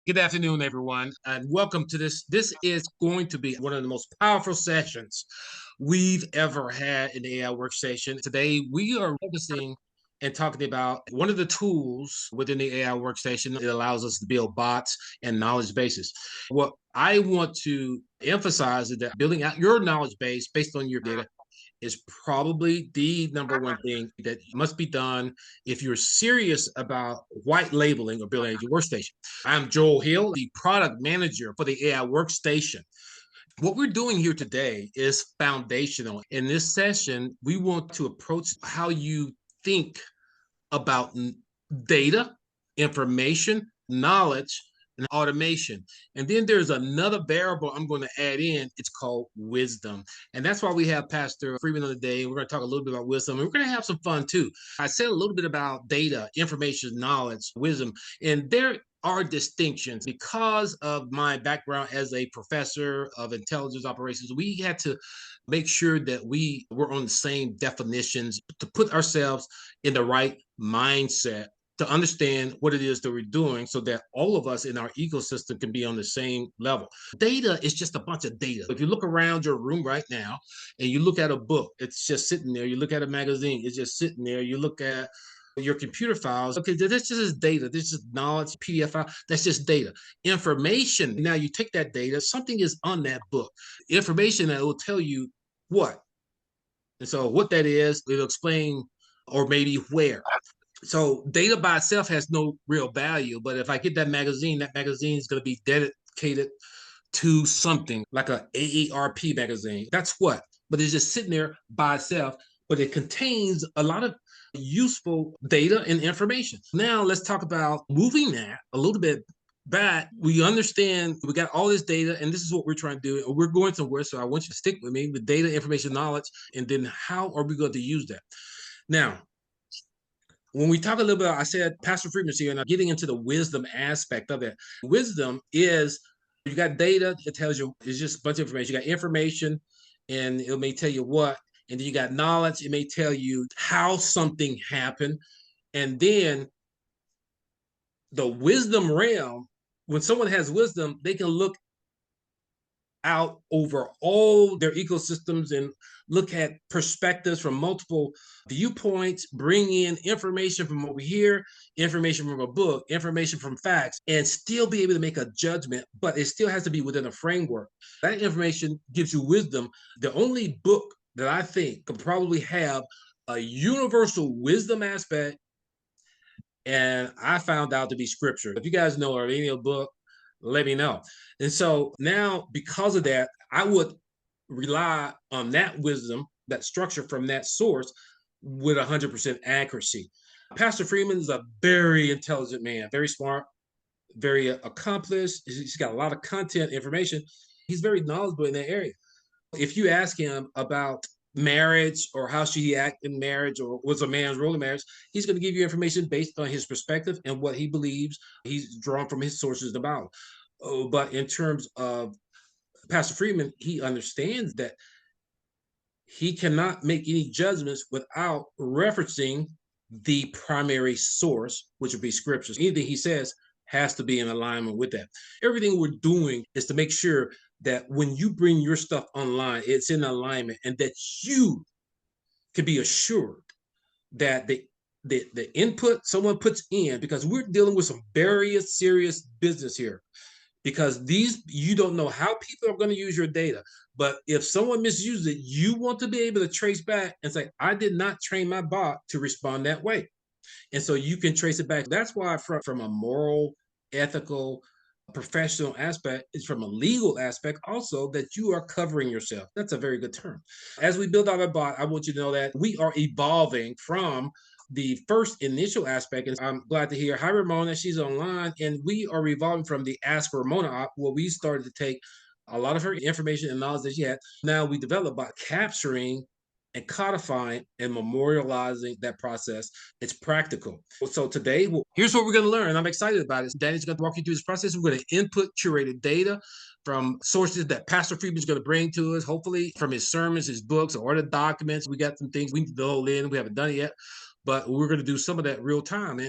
Good afternoon, everyone, and welcome to this. This is going to be one of the most powerful sessions we've ever had in the AI Workstation. Today, we are focusing and talking about one of the tools within the AI Workstation. It allows us to build bots and knowledge bases. What I want to emphasize is that building out your knowledge base based on your data is probably the number one thing that must be done if you're serious about white labeling or building a workstation. I'm Joel Hill, the product manager for the AI Workstation. What we're doing here today is foundational. In this session, we want to approach how you think about data, information, knowledge, and automation. And then there's another variable I'm going to add in. It's called wisdom. And that's why we have Pastor Freeman on the day. We're going to talk a little bit about wisdom. And we're going to have some fun too. I said a little bit about data, information, knowledge, wisdom. And there are distinctions because of my background as a professor of intelligence operations. We had to make sure that we were on the same definitions to put ourselves in the right mindset to understand what it is that we're doing so that all of us in our ecosystem can be on the same level. Data is just a bunch of data. If you look around your room right now and you look at a book, it's just sitting there. You look at a magazine, it's just sitting there. You look at your computer files. Okay, that's just data. This is knowledge, PDF file. That's just data. Information. Now you take that data, something is on that book. Information that will tell you what. And so what that is, it'll explain or maybe where. So data by itself has no real value, but if I get that magazine is going to be dedicated to something like a AARP magazine. That's what. But it's just sitting there by itself, but it contains a lot of useful data and information. Now let's talk about moving that a little bit back. We understand we got all this data, and this is what we're trying to do. We're going somewhere, so I want you to stick with me with data, information, knowledge, and then how are we going to use that? Now, when we talk a little bit, I said Pastor Freeman here, and I'm getting into the wisdom aspect of it. Wisdom is you got data, it tells you it's just a bunch of information. You got information, and it may tell you what, and then you got knowledge, it may tell you how something happened. And then the wisdom realm, when someone has wisdom, they can look out over all their ecosystems and look at perspectives from multiple viewpoints, bring in information from over here, information from a book, information from facts, and still be able to make a judgment, but it still has to be within a framework. That information gives you wisdom. The only book that I think could probably have a universal wisdom aspect, and I found out to be scripture. If you guys know or any other book, let me know. And so now, because of that, I would rely on that wisdom, that structure from that source with 100% accuracy. Pastor Freeman is a very intelligent man, very smart, very accomplished. He's got a lot of content, information. He's very knowledgeable in that area. If you ask him about marriage or how should he act in marriage or what's a man's role in marriage, he's going to give you information based on his perspective and what he believes he's drawn from his sources about. Oh, but in terms of Pastor Freeman, he understands that he cannot make any judgments without referencing the primary source, which would be scriptures. Anything he says has to be in alignment with that. Everything we're doing is to make sure that when you bring your stuff online, it's in alignment and that you can be assured that the input someone puts in, because we're dealing with some very serious business here, because you don't know how people are going to use your data. But if someone misuses it, you want to be able to trace back and say, I did not train my bot to respond that way. And so you can trace it back. That's why from a moral, ethical, professional aspect, is from a legal aspect also that you are covering yourself. That's a very good term. As we build out our bot, I want you to know that we are evolving from the first initial aspect. And I'm glad to hear, hi, Ramona, she's online. And we are revolving from the Ask Ramona op, where we started to take a lot of her information and knowledge that she had. Now we develop by capturing and codifying and memorializing that process. It's practical. So today, here's what we're going to learn. I'm excited about it. Danny's going to walk you through this process. We're going to input curated data from sources that Pastor Freeman is going to bring to us, hopefully from his sermons, his books, or the documents. We got some things we need to load in. We haven't done it yet, but we're going to do some of that real time.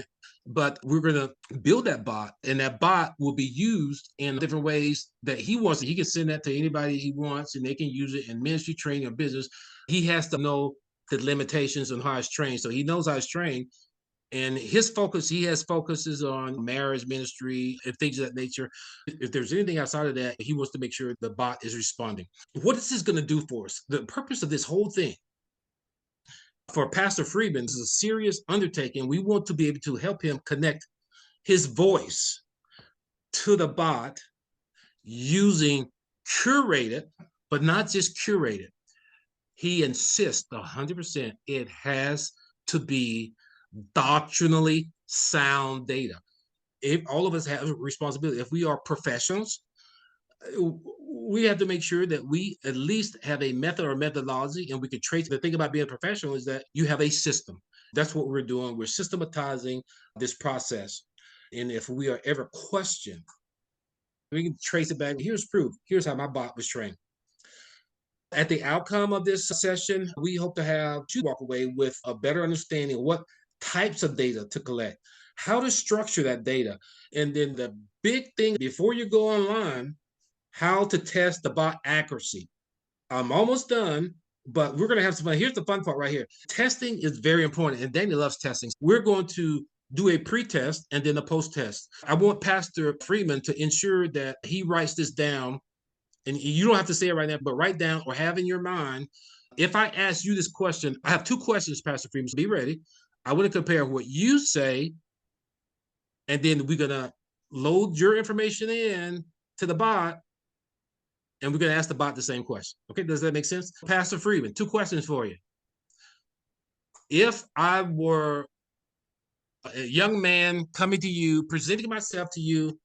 but we're going to build that bot, and that bot will be used in different ways that he wants. He can send that to anybody he wants, and they can use it in ministry, training, or business. He has to know the limitations on how it's trained. So he knows how it's trained. And his focus, he has focuses on marriage, ministry, and things of that nature. If there's anything outside of that, he wants to make sure the bot is responding. What is this going to do for us? The purpose of this whole thing for Pastor Freeman is a serious undertaking. We want to be able to help him connect his voice to the bot using curated, but not just curated. He insists 100% it has to be doctrinally sound data. If all of us have a responsibility, if we are professionals, we have to make sure that we at least have a method or methodology, and we can trace. The thing about being a professional is that you have a system. That's what we're doing. We're systematizing this process. And if we are ever questioned, we can trace it back. Here's proof. Here's how my bot was trained. At the outcome of this session, we hope to have you walk away with a better understanding of what types of data to collect, how to structure that data, and then the big thing before you go online, how to test the bot accuracy. I'm almost done, but we're going to have some fun. Here's the fun part right here. Testing is very important, and Danny loves testing. We're going to do a pre-test and then a post-test. I want Pastor Freeman to ensure that he writes this down, and you don't have to say it right now, but write down or have in your mind. If I ask you this question, I have two questions, Pastor Freeman, so be ready. I want to compare what you say, and then we're going to load your information in to the bot, and we're going to ask the bot the same question. Okay, does that make sense? Pastor Freeman, two questions for you. If I were a young man coming to you, presenting myself to you,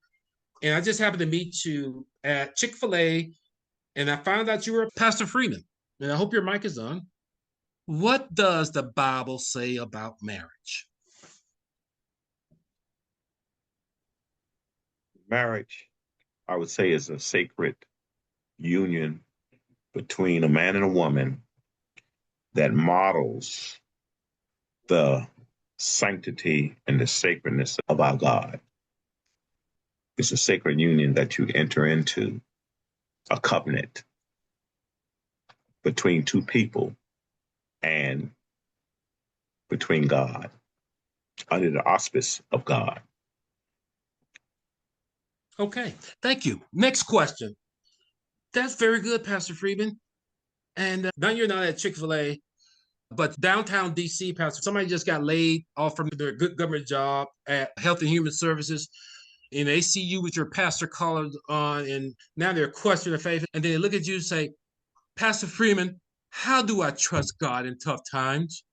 and I just happened to meet you at Chick-fil-A, and I found out you were Pastor Freeman, and I hope your mic is on. What does the Bible say about marriage? Marriage, I would say, is a sacred union between a man and a woman that models the sanctity and the sacredness of our God. It's a sacred union that you enter into, a covenant between two people and between God, under the auspice of God. Okay, thank you. Next question. That's very good, Pastor Freeman. And now you're not at Chick-fil-A, but downtown DC, Pastor, somebody just got laid off from their good government job at Health and Human Services, and they see you with your pastor collar on, and now they're questioning their faith, and then they look at you and say, Pastor Freeman, how do I trust God in tough times?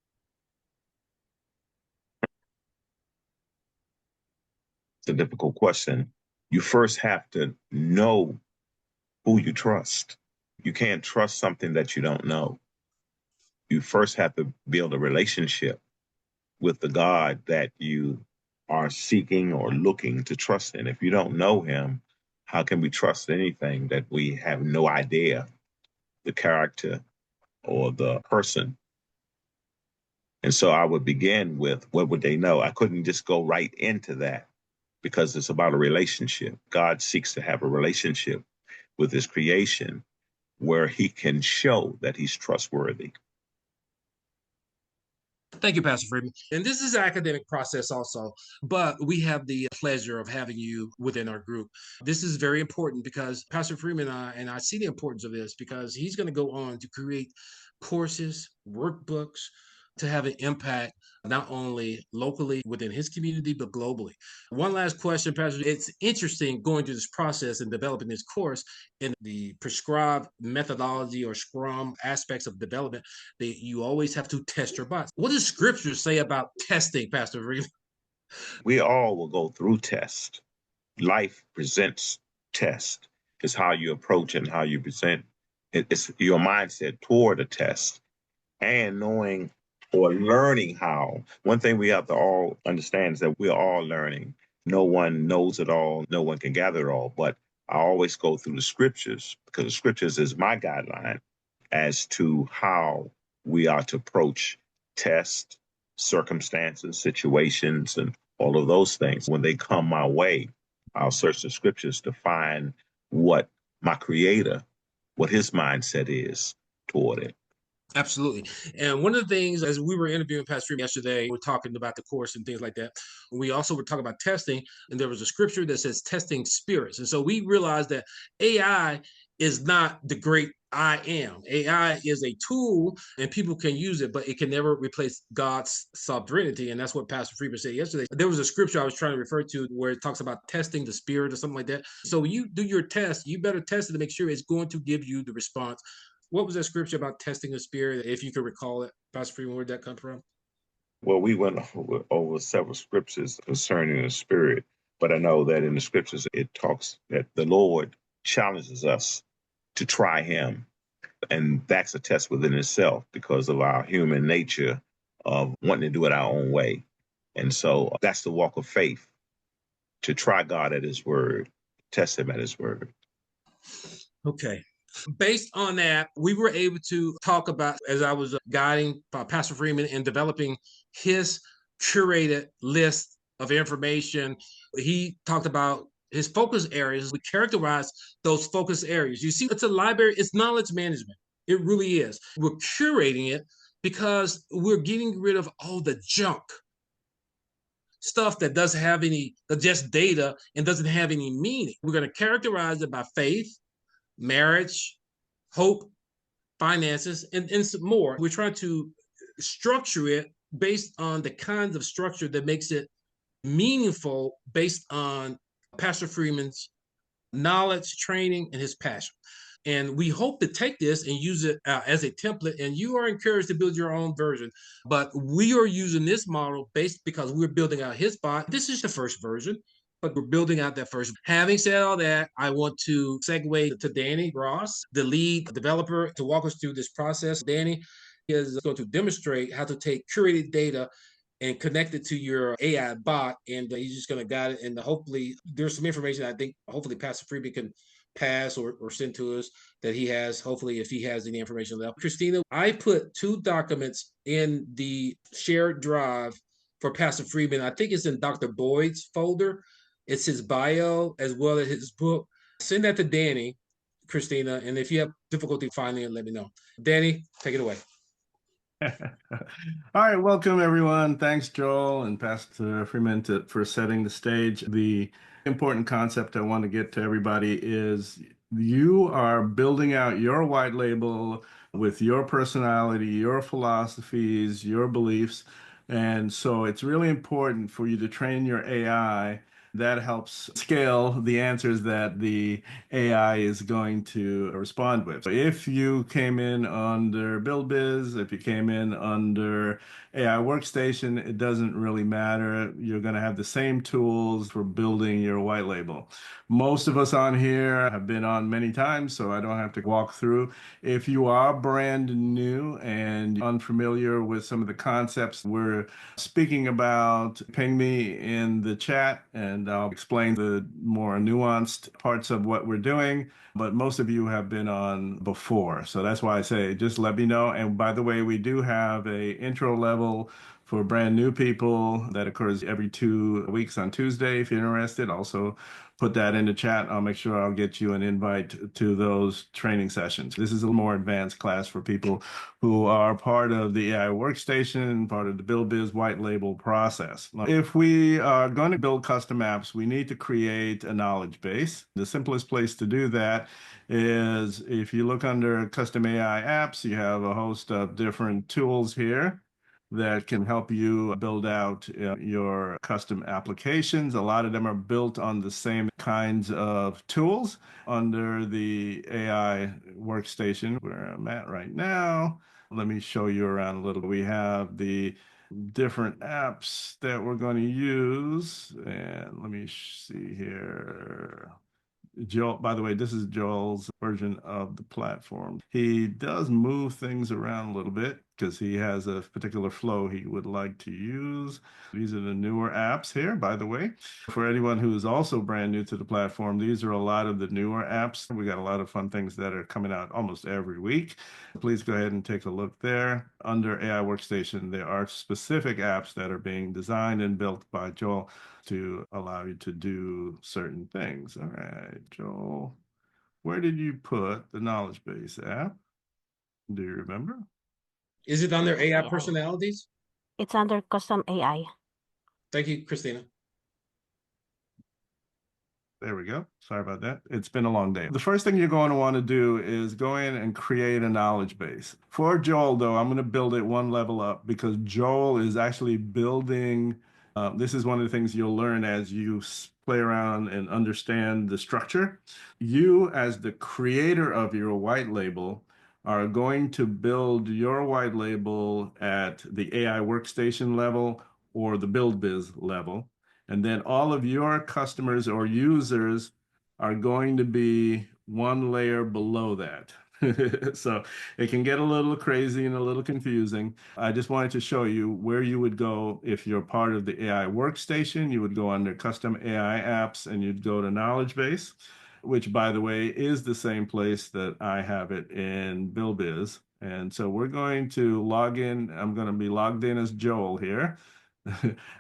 It's a difficult question. You first have to know who you trust. You can't trust something that you don't know. You first have to build a relationship with the God that you are seeking or looking to trust in. If you don't know him, how can we trust anything that we have no idea the character or the person? And so I would begin with, what would they know? I couldn't just go right into that because it's about a relationship. God seeks to have a relationship with his creation where he can show that he's trustworthy. Thank you, Pastor Freeman. And this is an academic process also, but we have the pleasure of having you within our group. This is very important because Pastor Freeman and I see the importance of this because he's going to go on to create courses, workbooks, to have an impact not only locally within his community, but globally. One last question, Pastor. It's interesting going through this process and developing this course in the prescribed methodology or Scrum aspects of development that you always have to test your bots. What does scripture say about testing, Pastor Freeman? We all will go through tests. Life presents tests. It's how you approach and how you present. It's your mindset toward a test and knowing or learning how. One thing we have to all understand is that we're all learning. No one knows it all. No one can gather it all. But I always go through the scriptures because the scriptures is my guideline as to how we are to approach tests, circumstances, situations, and all of those things. When they come my way, I'll search the scriptures to find what my creator, what his mindset is toward it. Absolutely. And one of the things, as we were interviewing Pastor Freeman yesterday, we're talking about the course and things like that. We also were talking about testing, and there was a scripture that says testing spirits. And so we realized that AI is not the great I am. AI is a tool and people can use it, but it can never replace God's sovereignty. And that's what Pastor Freeman said yesterday. There was a scripture I was trying to refer to where it talks about testing the spirit or something like that. So when you do your test, you better test it to make sure it's going to give you the response. What was that scripture about testing the spirit? If you could recall it, Pastor Freeman, where'd that come from? Well, we went over several scriptures concerning the spirit, but I know that in the scriptures it talks that the Lord challenges us to try him. And that's a test within itself because of our human nature of wanting to do it our own way. And so that's the walk of faith, to try God at his word, test him at his word. Okay. Based on that, we were able to talk about, as I was guiding Pastor Freeman in developing his curated list of information, he talked about his focus areas. We characterize those focus areas. You see, it's a library, it's knowledge management. It really is. We're curating it because we're getting rid of all the junk stuff that doesn't have any, just data and doesn't have any meaning. We're going to characterize it by faith, marriage, hope, finances, and some more. We're trying to structure it based on the kinds of structure that makes it meaningful based on Pastor Freeman's knowledge, training, and his passion. And we hope to take this and use it as a template. And you are encouraged to build your own version. But we are using this model based because we're building out his bot. This is the first version, but we're building out that first. Having said all that, I want to segue to Danny Ross, the lead developer, to walk us through this process. Danny is going to demonstrate how to take curated data and connect it to your AI bot, and he's just going to guide it. And hopefully, there's some information I think hopefully Pastor Freeman can pass or send to us that he has. Hopefully, if he has any information left. Christina, I put 2 documents in the shared drive for Pastor Freeman. I think it's in Dr. Boyd's folder. It's his bio as well as his book. Send that to Danny, Christina, and if you have difficulty finding it, let me know. Danny, take it away. All right, welcome everyone. Thanks, Joel and Pastor Freeman for setting the stage. The important concept I want to get to everybody is you are building out your white label with your personality, your philosophies, your beliefs. And so it's really important for you to train your AI. That helps scale the answers that the AI is going to respond with. So if you came in under BuildBiz, if you came in under AI Workstation, it doesn't really matter. You're going to have the same tools for building your white label. Most of us on here have been on many times, so I don't have to walk through. If you are brand new and unfamiliar with some of the concepts we're speaking about, ping me in the chat and I'll explain the more nuanced parts of what we're doing. But most of you have been on before. So that's why I say just let me know. And by the way, we do have a intro level for brand new people that occurs every 2 weeks on Tuesday. If you're interested, also put that in the chat. I'll make sure I'll get you an invite to those training sessions. This is a more advanced class for people who are part of the AI Workstation, part of the BuildBiz white label process. If we are going to build custom apps, we need to create a knowledge base. The simplest place to do that is if you look under custom AI apps, you have a host of different tools here that can help you build out your custom applications. A lot of them are built on the same kinds of tools under the AI Workstation where I'm at right now. Let me show you around a little. We have the different apps that we're going to use. And let me see here. Joel, by the way, this is Joel's version of the platform. He does move things around a little bit. because he has a particular flow he would like to use. These are the newer apps here, by the way. For anyone who's also brand new to the platform, these are a lot of the newer apps. We got a lot of fun things that are coming out almost every week. Please go ahead and take a look there. Under AI Workstation, there are specific apps that are being designed and built by Joel to allow you to do certain things. All right, Joel, where did you put the knowledge base app? Do you remember? Is it under AI personalities? It's under custom AI. Thank you, Christina. There we go. Sorry about that. It's been a long day. The first thing you're going to want to do is go in and create a knowledge base. For Joel, though, I'm going to build it one level up because Joel is actually building. This is one of the things you'll learn as you play around and understand the structure. You, as the creator of your white label, are going to build your white label at the AI workstation level or the build biz level. And then all of your customers or users are going to be one layer below that. So it can get a little crazy and a little confusing. I just wanted to show you where you would go if you're part of the AI workstation. You would go under custom AI apps and you'd go to knowledge base, which, by the way, is the same place that I have it in BillBiz. And so we're going to log in. I'm going to be logged in as Joel here.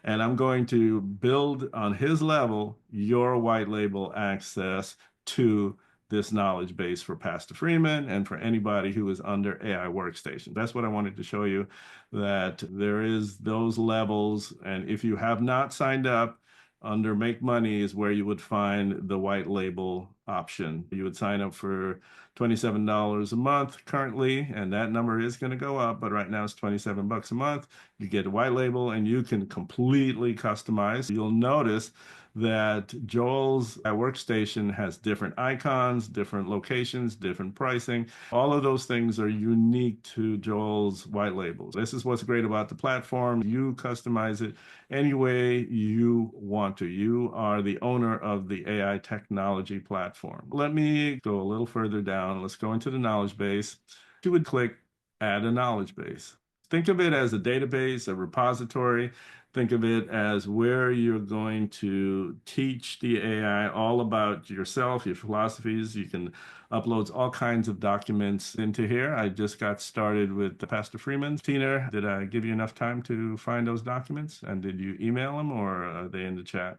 And I'm going to build on his level your white label access to this knowledge base for Pastor Freeman and for anybody who is under AI Workstation. That's what I wanted to show you, that there is those levels. And if you have not signed up, under Make Money is where you would find the white label option. You would sign up for $27 a month currently, and that number is going to go up, but right now it's $27 a month. You get a white label and you can completely customize. You'll notice that Joel's workstation has different icons, different locations, different pricing. All of those things are unique to Joel's white labels. This is what's great about the platform. You customize it any way you want to. You are the owner of the AI technology platform. Let me go a little further down. Let's go into the knowledge base. You would click Add a knowledge base. Think of it as a database, a repository. Think of it as where you're going to teach the AI all about yourself, your philosophies. You can upload all kinds of documents into here. I just got started with the Pastor Freeman. Tina, did I give you enough time to find those documents? And did you email them or are they in the chat?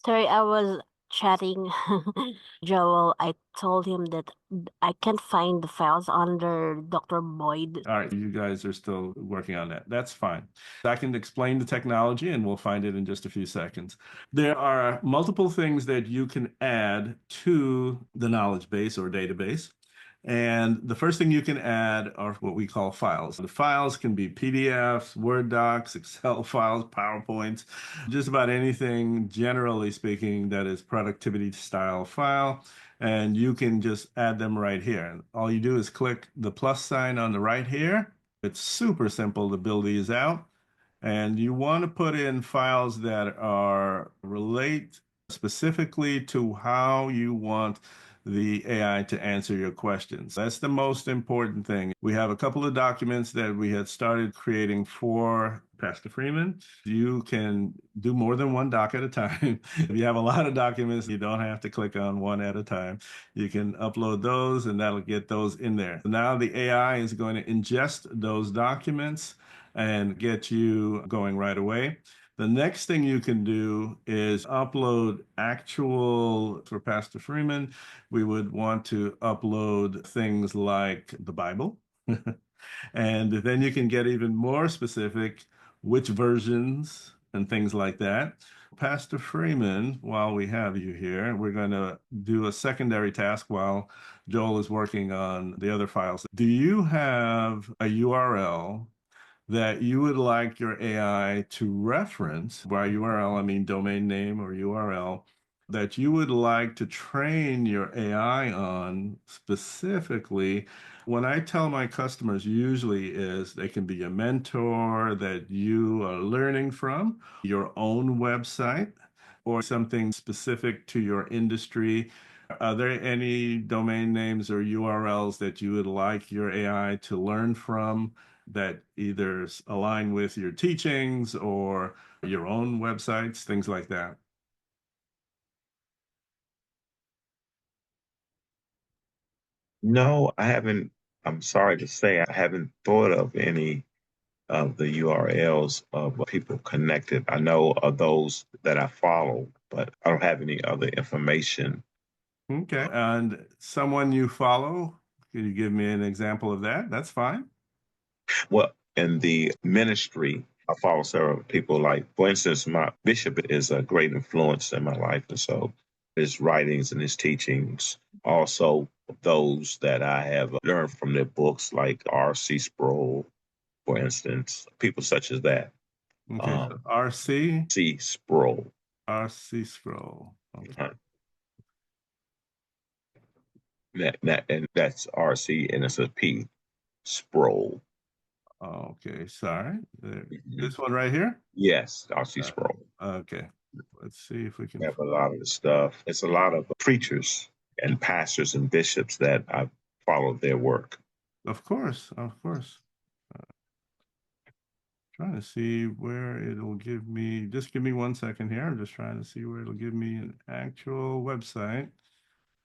Sorry, I was chatting Joel. I told him that I can't find the files under Dr. Boyd. All right, you guys are still working on that. That's fine. I can explain the technology and we'll find it in just a few seconds. There are multiple things that you can add to the knowledge base or database. And the first thing you can add are what we call files. The files can be PDFs, Word docs, Excel files, PowerPoints, just about anything, generally speaking, that is productivity style file. And you can just add them right here. All you do is click the plus sign on the right here. It's super simple to build these out. And you want to put in files that are relate specifically to how you want the AI to answer your questions. That's the most important thing. We have a couple of documents that we had started creating for Pastor Freeman. You can do more than one doc at a time. If you have a lot of documents, you don't have to click on one at a time. You can upload those and that'll get those in there. Now the AI is going to ingest those documents and get you going right away. The next thing you can do is upload actual, for Pastor Freeman, we would want to upload things like the Bible. And then you can get even more specific, which versions and things like that. Pastor Freeman, while we have you here, we're going to do a secondary task while Joel is working on the other files. Do you have a URL that you would like your AI to reference? By URL, I mean domain name or URL, that you would like to train your AI on specifically. When I tell my customers, usually is they can be a mentor that you are learning from, your own website, or something specific to your industry. Are there any domain names or URLs that you would like your AI to learn from that either align with your teachings or your own websites, things like that? No, I haven't. I'm sorry to say, I haven't thought of any of the URLs of people connected. I know of those that I follow, but I don't have any other information. Okay. And someone you follow, can you give me an example of that? That's fine. Well, in the ministry, I follow several people. Like, for instance, my bishop is a great influence in my life. And so his writings and his teachings, also those that I have learned from their books, like R.C. Sproul, for instance, people such as that. Okay. So RC, C. Sproul. RC scroll. Okay. Uh, and that's R.C. and it's a P. Sproul. Okay. Sorry. Mhm. This one right here? Yes, R.C. Uh, Sproul. okay. Let's see if we We can. have a lot of the stuff. It's a lot of preachers and pastors and bishops that I've followed their work. Of course. Of course. Trying to see where it'll give me. Just give me 1 second here. I'm just trying to see where it'll give me an actual website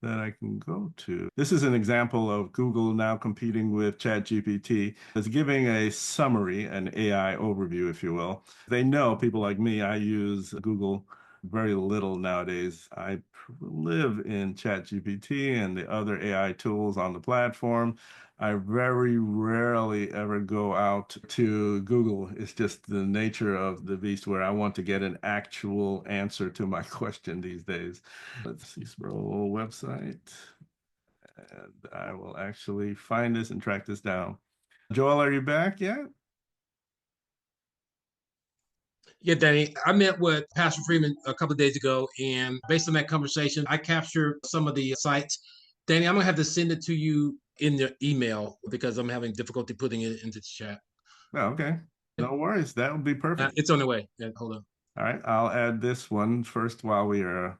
that I can go to. This is an example of Google now competing with ChatGPT. It's giving a summary, an AI overview, if you will. They know people like me, I use Google very little nowadays. I live in ChatGPT and the other AI tools on the platform. I very rarely ever go out to Google. It's just the nature of the beast where I want to get an actual answer to my question these days. Let's see, scroll website. And I will actually find this and track this down. Joel, are you back yet? Yeah, Danny, I met with Pastor Freeman a couple of days ago, and based on that conversation, I captured some of the sites. Danny, I'm gonna have to send it to you in the email because I'm having difficulty putting it into the chat. Oh, okay. No worries. That would be perfect. It's on the way. Yeah, hold on. All right. I'll add this one first while we are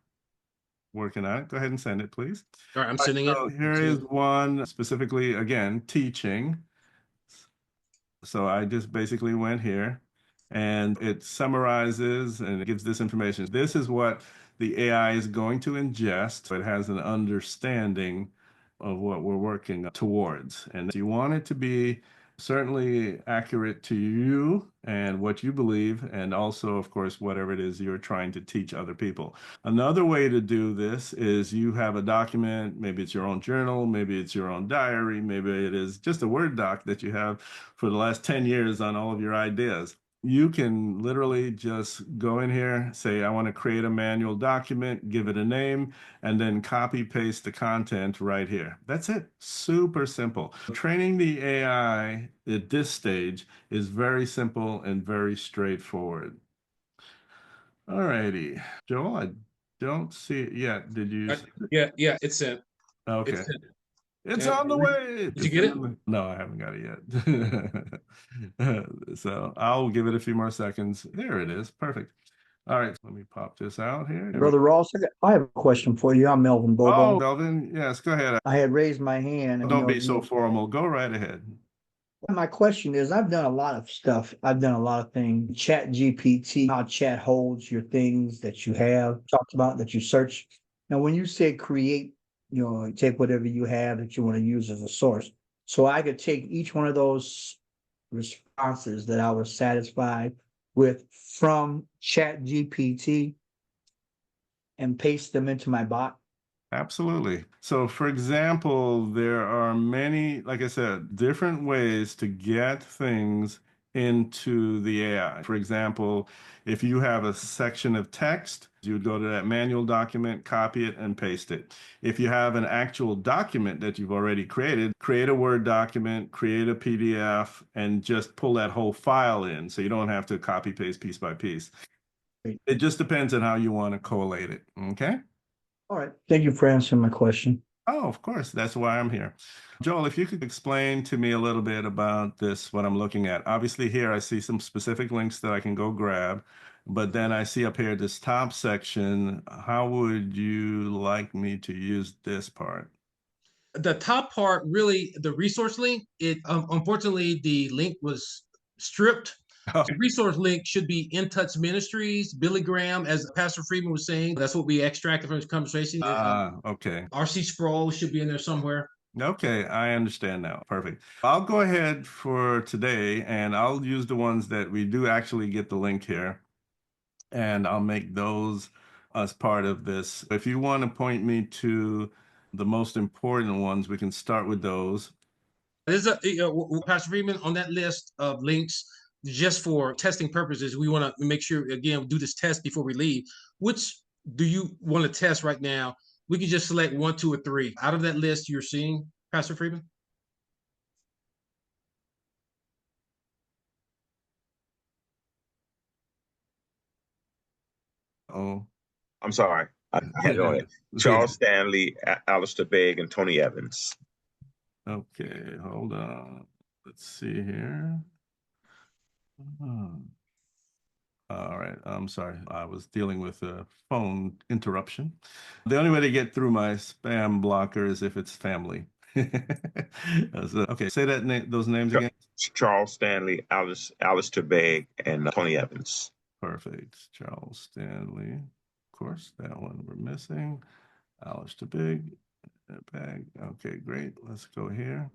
working on it. Go ahead and send it, please. All right, I'm All right, sending it. so here is one specifically, again, teaching. So I just basically went here and it summarizes and it gives this information. This is what the AI is going to ingest. So it has an understanding of what we're working towards. And you want it to be certainly accurate to you and what you believe, and also, of course, whatever it is you're trying to teach other people. Another way to do this is you have a document, maybe it's your own journal, maybe it's your own diary, maybe it is just a Word doc that you have for the last 10 years on all of your ideas. You can literally just go in here, say, I want to create a manual document, give it a name, and then copy paste the content right here. That's it. Super simple. Training the AI at this stage is very simple and very straightforward. All righty. Joel, I don't see it yet. Did you? Yeah, it's sent. Okay. It's sent. It's Okay. on the way. Did you get it? No, I haven't got it yet. So I'll give it a few more seconds. There it is. Perfect. All right. Let me pop this out here. Brother Ross, I have a question for you. I'm Melvin Oh, Bobo. Melvin. Yes, go ahead. I had raised my hand. Don't be so formal. Go right ahead. My question is, I've done a lot of stuff. I've done a lot of things. Chat GPT, how chat holds your things that you have talked about that you search. Now, when you say create, take whatever you have that you want to use as a source. So I could take each one of those responses that I was satisfied with from Chat GPT and paste them into my bot. Absolutely. So, for example, there are many, like I said, different ways to get things into the AI. For example, if you have a section of text, you would go to that manual document, copy it, and paste it. If you have an actual document that you've already created, create a Word document, create a PDF, and just pull that whole file in so you don't have to copy paste piece by piece. It just depends on how you want to collate it. Okay? All right. Thank you for answering my question. Oh, of course. That's why I'm here. Joel, if you could explain to me a little bit about this, what I'm looking at. Obviously, here I see some specific links that I can go grab, but then I see up here this top section. How would you like me to use this part? The top part, really, the resource link, it unfortunately the link was stripped. Okay. The resource link should be In Touch Ministries, Billy Graham, as Pastor Freeman was saying. That's what we extracted from his conversation. Okay. R.C. Sproul should be in there somewhere. Okay, I understand now. Perfect. I'll go ahead for today and I'll use the ones that we do actually get the link here, and I'll make those as part of this. If you want to point me to the most important ones, we can start with those. There's Pastor Freeman on that list of links just for testing purposes. We want to make sure, again, do this test before we leave. Which do you want to test right now? We can just select 1, 2, or 3 out of that list you're seeing, Pastor Freeman. Oh, I'm sorry. I had it on it. Charles Stanley, Alistair Begg, and Tony Evans. Okay, hold on. Let's see here. All right, I'm sorry. I was dealing with a phone interruption. The only way to get through my spam blocker is if it's family. Okay, say that name, those names again. Charles Stanley, Alistair Begg, and Tony Evans. Perfect. Charles Stanley. Of course, that one we're missing. Alistair Begg. Bag. Okay, great. Let's go here.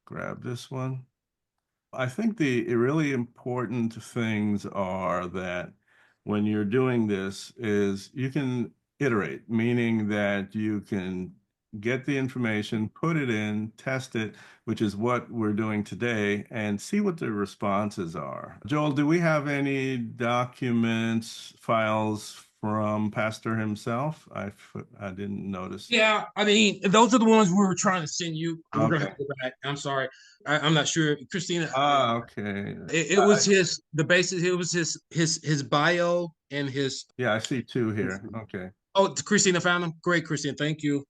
Grab this one. I think the really important things are that when you're doing this is you can iterate, meaning that you can get the information, put it in, test it, which is what we're doing today, and see what the responses are. Joel, do we have any documents, files from Pastor himself? I didn't notice. Yeah, I mean, those are the ones we were trying to send you. We're gonna Okay. have to go back. I'm sorry, I'm not sure, Christina. Okay. It was the basis. It was his bio and his. Yeah, I see two here. Okay. Oh, Christina found them. Great, Christina. Thank you.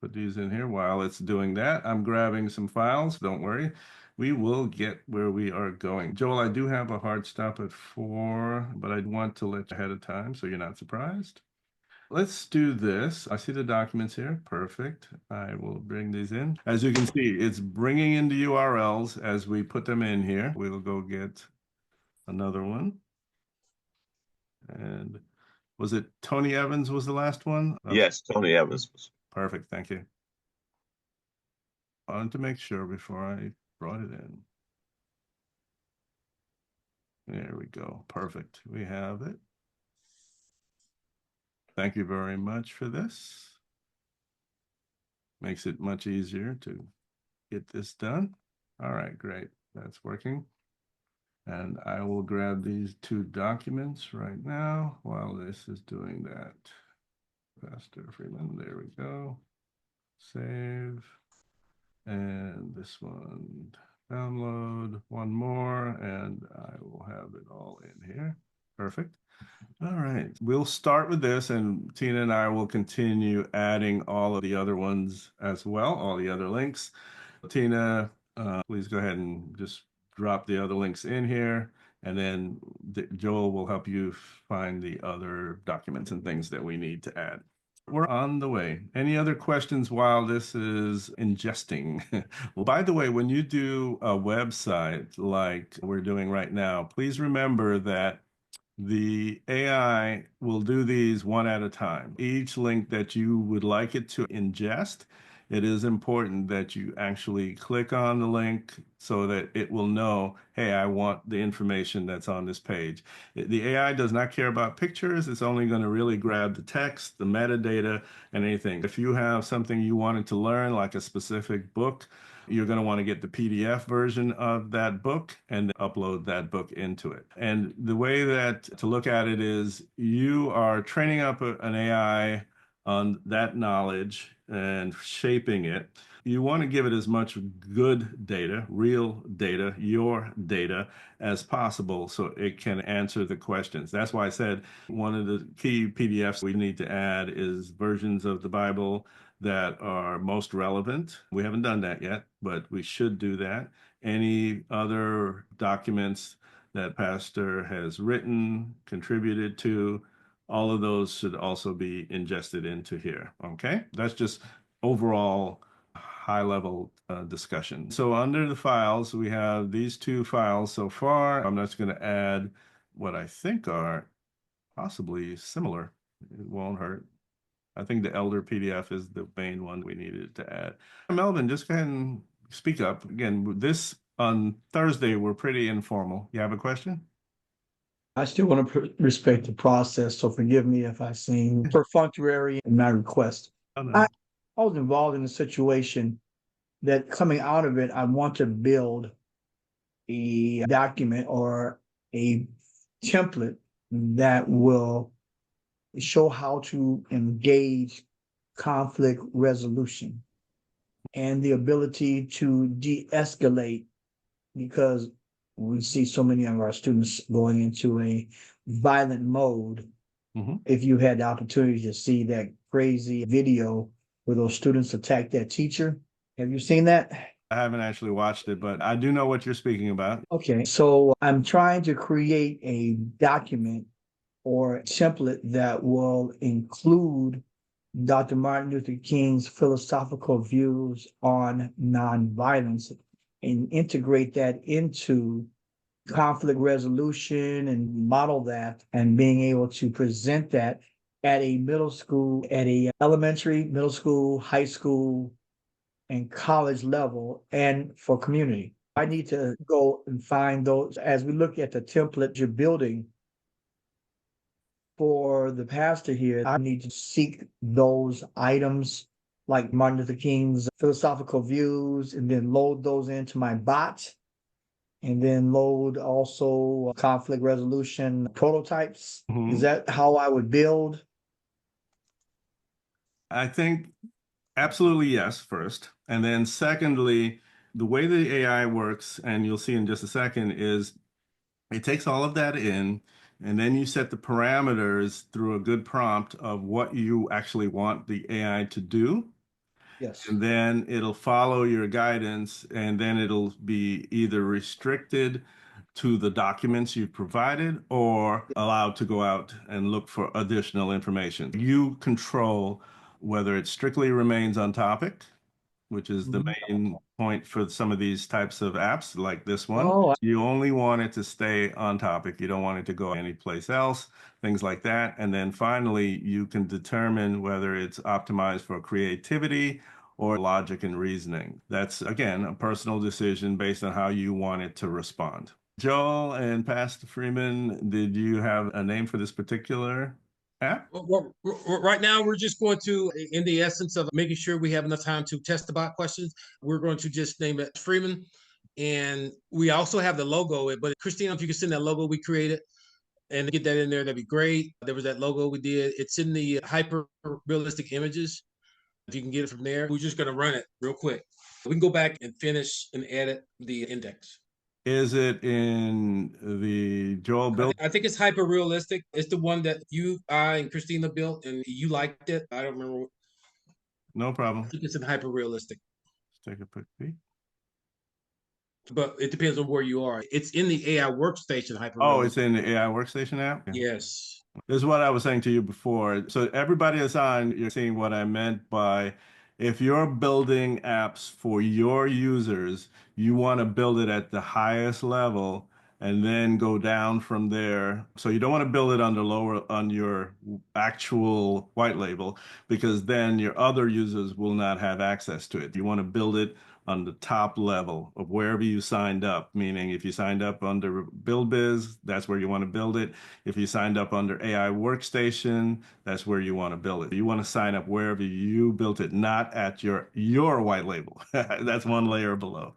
Put these in here while it's doing that. I'm grabbing some files. Don't worry. We will get where we are going. Joel, I do have a hard stop at 4, but I'd want to let you ahead of time so you're not surprised. Let's do this. I see the documents here. Perfect. I will bring these in. As you can see, it's bringing in the URLs as we put them in here. We'll go get another one. And was it Tony Evans was the last one? Okay. Yes, Tony Evans. Perfect. Thank you. I wanted to make sure before I brought it in. There we go. Perfect. We have it. Thank you very much for this. Makes it much easier to get this done. All right, great. That's working. And I will grab these 2 documents right now while this is doing that. Pastor Freeman, there we go. Save. And this one, download one more, and I will have it all in here. Perfect. All right, we'll start with this, and Tina and I will continue adding all of the other ones as well, all the other links. Tina, please go ahead and just drop the other links in here, and then Joel will help you find the other documents and things that we need to add. We're on the way. Any other questions while this is ingesting? Well, by the way, when you do a website like we're doing right now, please remember that the AI will do these one at a time. Each link that you would like it to ingest, it is important that you actually click on the link so that it will know, hey, I want the information that's on this page. The AI does not care about pictures. It's only going to really grab the text, the metadata, and anything. If you have something you wanted to learn, like a specific book, you're going to want to get the PDF version of that book and upload that book into it. And the way that to look at it is you are training up an AI on that knowledge and shaping it. you want to give it as much good data, real data, your data as possible so it can answer the questions. That's why I said one of the key PDFs we need to add is versions of the Bible that are most relevant. We haven't done that yet, but we should do that. Any other documents that Pastor has written, contributed to, all of those should also be ingested into here. Okay, that's just overall high level discussion. So under the files, we have these two files so far. I'm just going to add what I think are possibly similar. It won't hurt. I think the Elder PDF is the main one we needed to add. Melvin, just go ahead and speak up. Again, this on Thursday, we're pretty informal. You have a question? I still want to respect the process, so forgive me if I seem perfunctory in my request. Oh, no. I was involved in a situation that coming out of it, I want to build a document or a template that will show how to engage conflict resolution and the ability to de-escalate, because we see so many of our students going into a violent mode. If you had the opportunity to see that crazy video where those students attacked that teacher, have you seen that? I haven't actually watched it, but I do know what you're speaking about. Okay, so I'm trying to create a document or a template that will include Dr. Martin Luther King's philosophical views on nonviolence and integrate that into conflict resolution and model that and being able to present that at a middle school, at a elementary, middle school, high school, and college level, and for community. I need to go and find those as we look at the template you're building for the pastor here. I need to seek those items like Martin Luther King's philosophical views and then load those into my bot and then load also conflict resolution prototypes. Is that how I would build? I think absolutely yes, first. And then secondly, the way the AI works, and you'll see in just a second, is it takes all of that in, and then you set the parameters through a good prompt of what you actually want the AI to do. Yes. And then it'll follow your guidance, and then it'll be either restricted to the documents you've provided or allowed to go out and look for additional information. You control whether it strictly remains on topic, which is the main point for some of these types of apps like this one. Oh, You only want it to stay on topic. You don't want it to go anyplace else, things like that. And then finally, you can determine whether it's optimized for creativity or logic and reasoning. That's, again, a personal decision based on how you want it to respond. Joel and Pastor Freeman, did you have a name for this particular app? Well, right now, we're just going to, in the essence of making sure we have enough time to test the bot questions, we're going to just name it Freeman. And we also have the logo, but Christina, if you could send that logo we created and get that in there, that'd be great. There was that logo we did. It's in the hyper realistic images. If you can get it from there, we're just going to run it real quick. We can go back and finish and edit the index. Is it in the Joel build? I think it's hyper realistic. It's the one that I, and Christina built, and you liked it. I don't remember. No problem. I think it's in hyper realistic. Let's take a quick peek. But it depends on where you are. It's in the AI Workstation hyper. Oh, it's in the AI Workstation app? Yes. This is what I was saying to you before. So everybody is on, you're seeing what I meant by if you're building apps for your users, you want to build it at the highest level and then go down from there. So you don't want to build it on your actual white label, because then your other users will not have access to it. You want to build it on the top level of wherever you signed up, meaning if you signed up under BuildBiz, that's where you want to build it. If you signed up under AI Workstation, that's where you want to build it. You want to sign up wherever you built it, not at your white label. That's one layer below.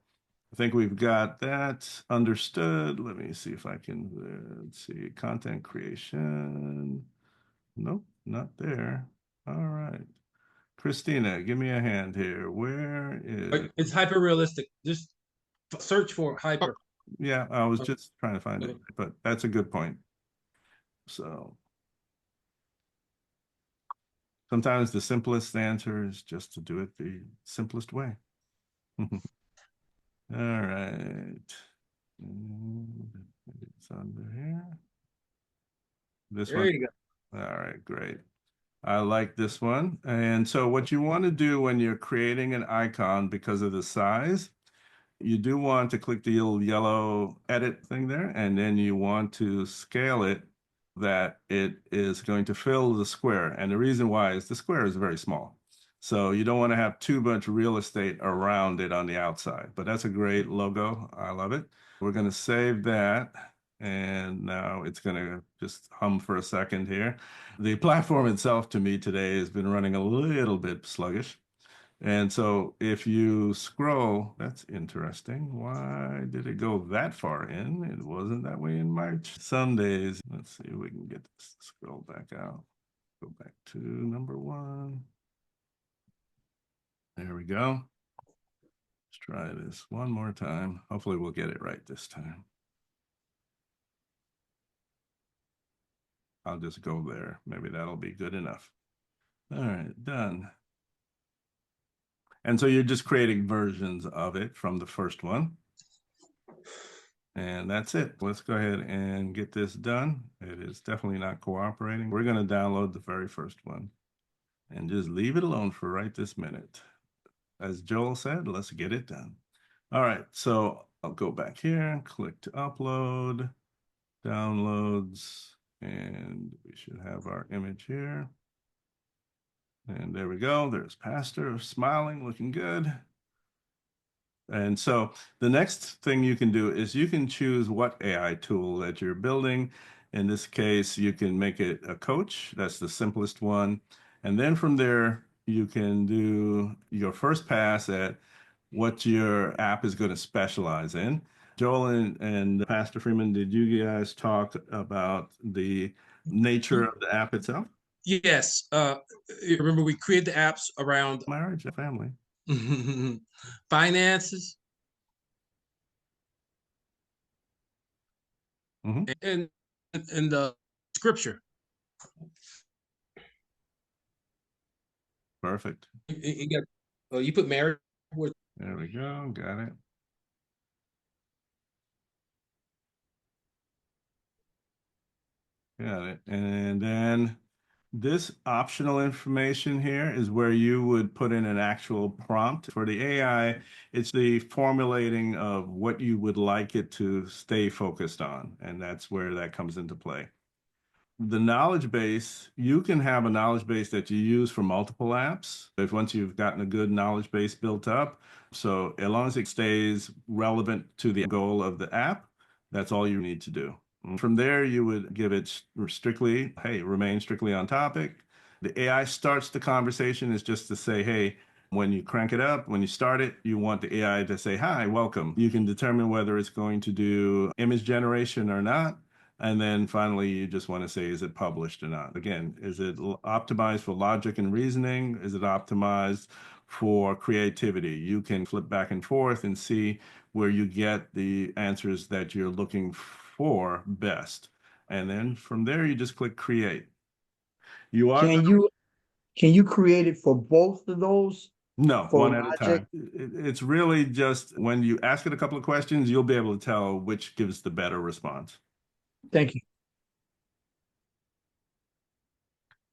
I think we've got that understood. Let me see if I can, let's see, content creation. Nope, not there. All right. Christina, give me a hand here. Where is... It's hyper realistic. Just search for hyper. Yeah, I was just trying to find it, but that's a good point. So sometimes the simplest answer is just to do it the simplest way. All right. It's under here. This There one. you go. All right, great. I like this one. And so what you want to do when you're creating an icon, because of the size, you do want to click the little yellow edit thing there, and then you want to scale it that it is going to fill the square. And the reason why is the square is very small. So you don't want to have too much real estate around it on the outside. But that's a great logo. I love it. We're going to save that. And now it's going to just hum for a second here. The platform itself to me today has been running a little bit sluggish. And so if you scroll, that's interesting. Why did it go that far in? It wasn't that way in March. Some days, let's see if we can get this to scroll back out. Go back to number 1. There we go. Let's try this one more time. Hopefully we'll get it right this time. I'll just go there. Maybe that'll be good enough. All right, done. And so you're just creating versions of it from the first one. And that's it. Let's go ahead and get this done. It is definitely not cooperating. We're going to download the very first one and just leave it alone for right this minute. As Joel said, let's get it done. All right, so I'll go back here, click to upload, downloads, and we should have our image here. And there we go. There's Pastor smiling, looking good. And so the next thing you can do is you can choose what AI tool that you're building. In this case, you can make it a coach. That's the simplest one. And then from there, you can do your first pass at what your app is going to specialize in. Joel and Pastor Freeman, did you guys talk about the nature of the app itself? Yes. Remember, we created the apps around Marriage, family. finances Mm-hmm. and the scripture. Perfect. You put marriage. There we go. Got it. Got it. And then this optional information here is where you would put in an actual prompt. For the AI, it's the formulating of what you would like it to stay focused on. And that's where that comes into play. The knowledge base, you can have a knowledge base that you use for multiple apps. If once you've gotten a good knowledge base built up, so as long as it stays relevant to the goal of the app, that's all you need to do. From there, you would give it strictly, hey, remain strictly on topic. The AI starts the conversation is just to say, hey, when you crank it up, when you start it, you want the AI to say, hi, welcome. You can determine whether it's going to do image generation or not. And then finally, you just want to say, is it published or not? Again, is it optimized for logic and reasoning? Is it optimized for creativity? You can flip back and forth and see where you get the answers that you're looking for best. And then from there, you just click create. You are Can you create it for both of those? No, For one at a logic? time. It's really just when you ask it a couple of questions, you'll be able to tell which gives the better response. Thank you.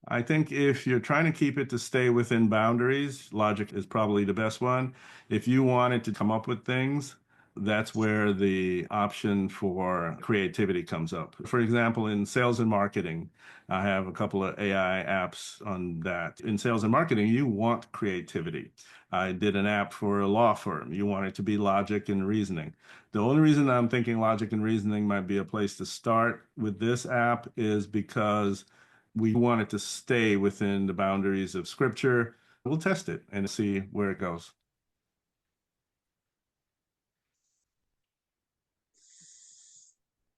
I think if you're trying to keep it to stay within boundaries, logic is probably the best one. If you wanted to come up with things, that's where the option for creativity comes up. For example, in sales and marketing, I have a couple of AI apps on that. In sales and marketing, you want creativity. I did an app for a law firm. You want it to be logic and reasoning. The only reason I'm thinking logic and reasoning might be a place to start with this app is because we want it to stay within the boundaries of scripture. We'll test it and see where it goes.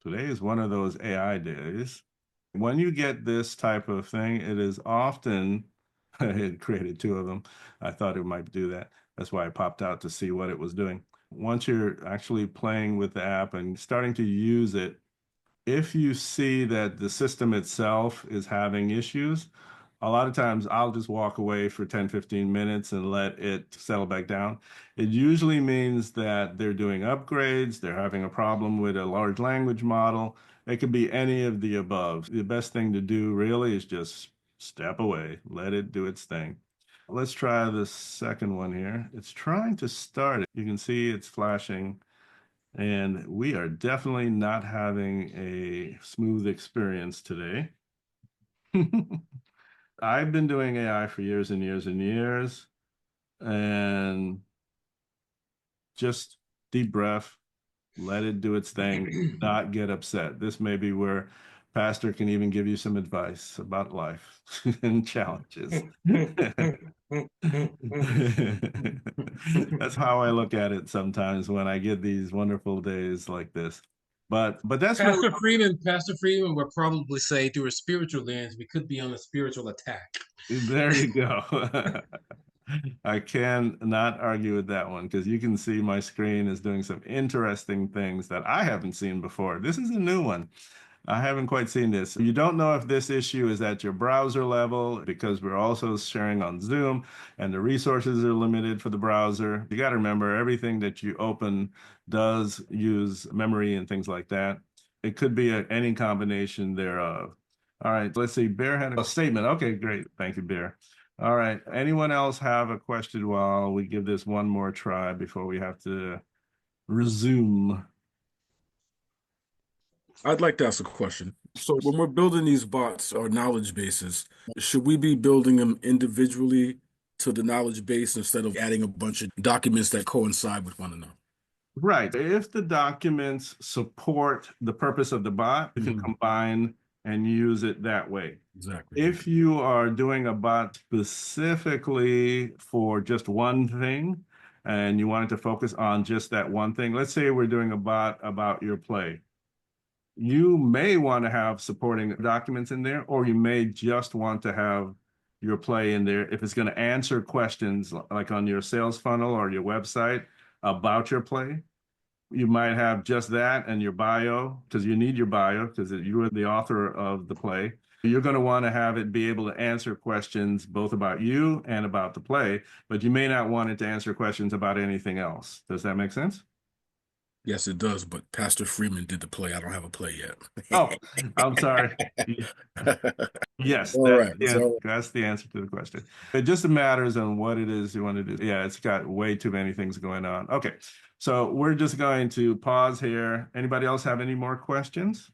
Today is one of those AI days. When you get this type of thing, it is often I had created 2 of them. I thought it might do that. That's why I popped out to see what it was doing. Once you're actually playing with the app and starting to use it, if you see that the system itself is having issues, a lot of times I'll just walk away for 10, 15 minutes and let it settle back down. It usually means that they're doing upgrades, they're having a problem with a large language model. It could be any of the above. The best thing to do really is just step away, let it do its thing. Let's try the second one here. It's trying to start it. You can see it's flashing, and we are definitely not having a smooth experience today. I've been doing AI for years and years and years, and just deep breath, let it do its thing, not get upset. This may be where Pastor can even give you some advice about life and challenges. That's how I look at it sometimes when I get these wonderful days like this. But that's really Pastor Freeman would probably say through a spiritual lens, we could be on a spiritual attack. there you go. I can not argue with that one because you can see my screen is doing some interesting things that I haven't seen before. This is a new one. I haven't quite seen this. You don't know if this issue is at your browser level because we're also sharing on Zoom and the resources are limited for the browser. You got to remember everything that you open does use memory and things like that. It could be any combination thereof. All right, let's see. Bear had a statement. Okay, great. Thank you, Bear. All right. Anyone else have a question while we give this one more try before we have to resume? I'd like to ask a question. So when we're building these bots or knowledge bases, should we be building them individually to the knowledge base instead of adding a bunch of documents that coincide with one another? Right. If the documents support the purpose of the bot, you can combine and use it that way. Exactly. If you are doing a bot specifically for just one thing and you wanted to focus on just that one thing, let's say we're doing a bot about your play. You may want to have supporting documents in there, or you may just want to have your play in there if it's going to answer questions like on your sales funnel or your website about your play. You might have just that and your bio, because you need your bio because you are the author of the play. You're going to want to have it be able to answer questions both about you and about the play, but you may not want it to answer questions about anything else. Does that make sense? Yes, it does, but Pastor Freeman did the play. I don't have a play yet. Oh, I'm sorry. Yes, All right. that's the answer to the question. It just matters on what it is you want to do. Yeah, it's got way too many things going on. Okay, so we're just going to pause here. Anybody else have any more questions?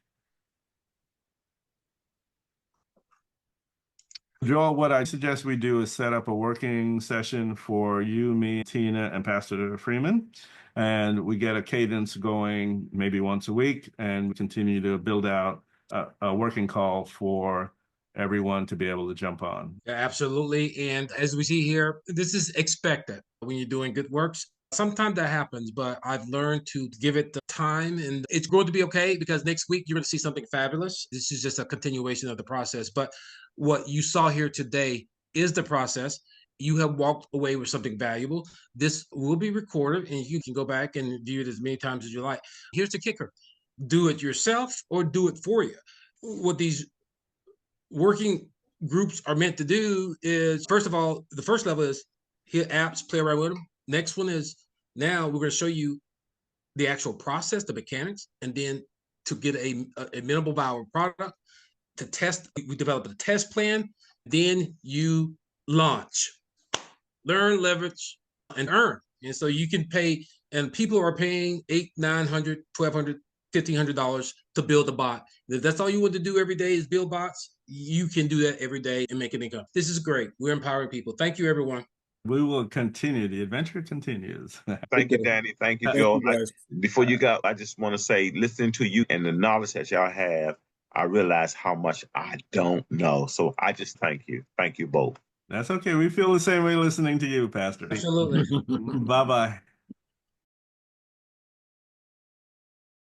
Joel, what I suggest we do is set up a working session for you, me, Tina, and Pastor Freeman. And we get a cadence going maybe once a week, and we continue to build out a working call for everyone to be able to jump on. Yeah, absolutely. And as we see here, this is expected when you're doing good works. Sometimes that happens, but I've learned to give it the time, and it's going to be okay because next week you're going to see something fabulous. This is just a continuation of the process. But what you saw here today is the process. You have walked away with something valuable. This will be recorded, and you can go back and view it as many times as you like. Here's the kicker: do it yourself or do it for you. What these working groups are meant to do is, first of all, the first level is hit apps, play around with them. Next one is now we're going to show you the actual process, the mechanics, and then to get a minimal viable product to test. We develop a test plan. Then you launch, learn, leverage, and earn. And so you can pay, and people are paying $800, $900, $1,200, $1,500 to build a bot. If that's all you want to do every day is build bots, you can do that every day and make an income. This is great. We're empowering people. Thank you, everyone. We will continue. The adventure continues. Thank you, Danny. Thank you, Joel. Before you go, I just want to say, listening to you and the knowledge that y'all have, I realize how much I don't know. So I just thank you. Thank you both. That's okay. We feel the same way listening to you, Pastor. Absolutely. Bye-bye.